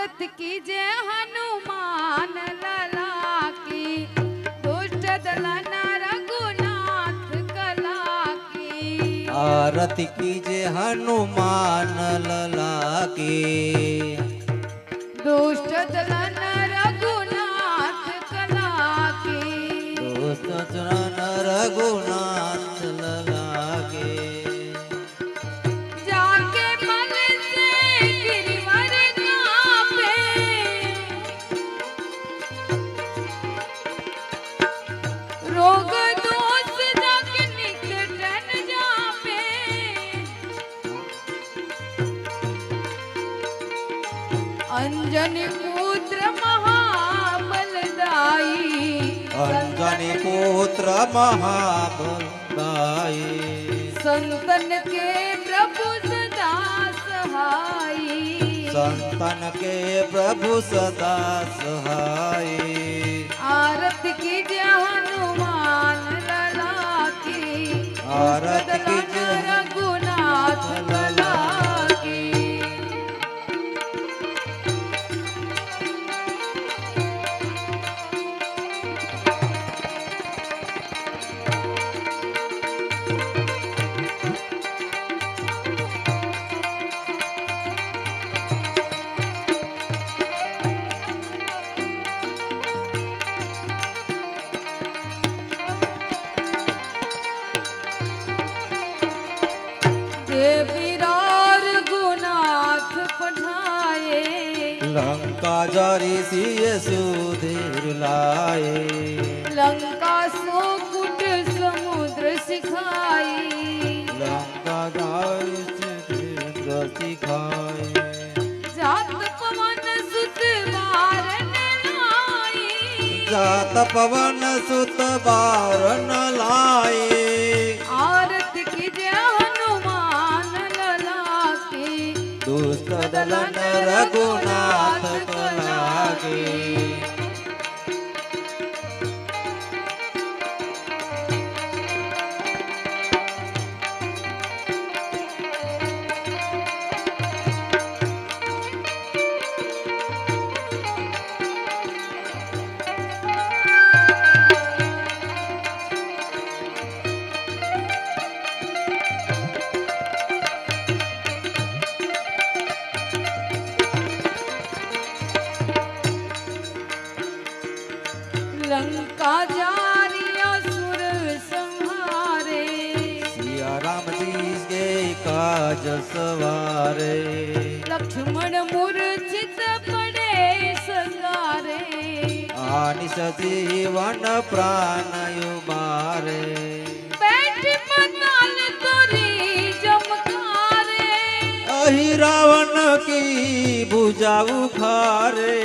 आरत कीजे हनुमान लला की, दुष्ट दलन रघुनाथ कला की। आरती कीजे हनुमान लला की, दुष्ट दलन रघुनाथ कला की। दुष्ट दलन रघुनाथ लला की। जाके बल से गिरवर कापे, रोग दोष जग निकटन जापे। अंजनी पुत्र महाबलदाई, अंजनी पुत्र महाबलदाई। संतन के प्रभु सदा सहाई, संतन के प्रभु सदा सहाय। आरत कीजिए हनुमान लला की, आरत कीजिए रघुनाथ लला की। देवीरार गुनाथ पठाए, लंका जारी सिय सुधीर लाए। लंका सो कुट समुद्र सिखाई, लंका जारी सुधीर सिखाए। जात पवन सुत बारन लाई, जात पवन सुत बारन लाए। आरत कीजिए हनुमान लला की, दुष्ट दलन रघुनाथ कला की। लंका जारी असुर संहारे, सिया राम जी के काज सवारे। लक्ष्मण मूर्छित पड़े संगारे, आनिस जीवन प्राण मारे। बैठ पताल तोरी जमकारे, अहि रावण की भुजा उखारे।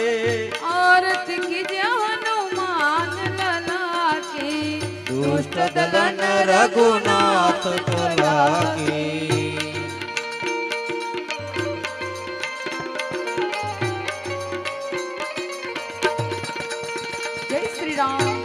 आरत कीजिए हनुमान लला की, दुष्ट दलन रघुनाथ कला की। जय श्री राम।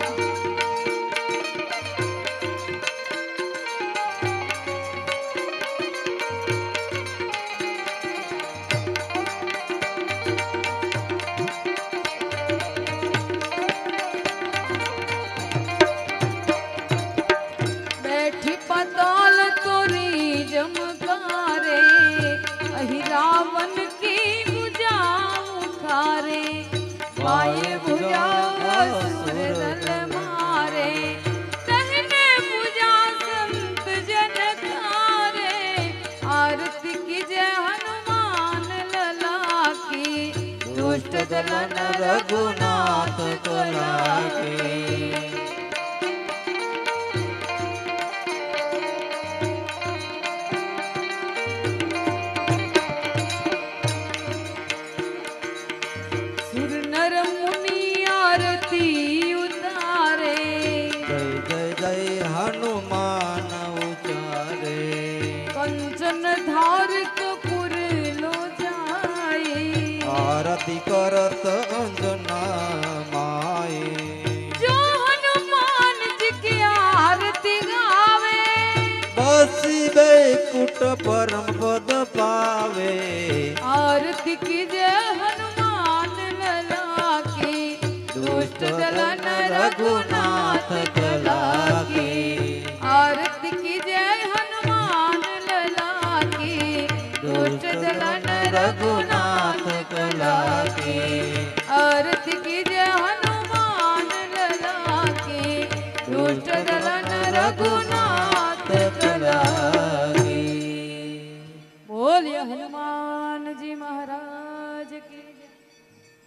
बैठी पताल तोरी जमकारे, अहि रावण की भुजा उखारे। बाएं भुजा असुर दल मारे, दाहिने भुजा संत जन तारे। आरती कीजिए हनुमान लला की, दुष्ट दलन रघुनाथ कला की। सुर नर मुनि आरती उतारे, जय जय जय हनुमान उचारे। कंचन धार कपूर लो जाए, आरती करत अंजना माए। जो हनुमान जी की आरती गावे, बसी बैकुट परम पद पावे। आरती कीजिए हनुमान રાખે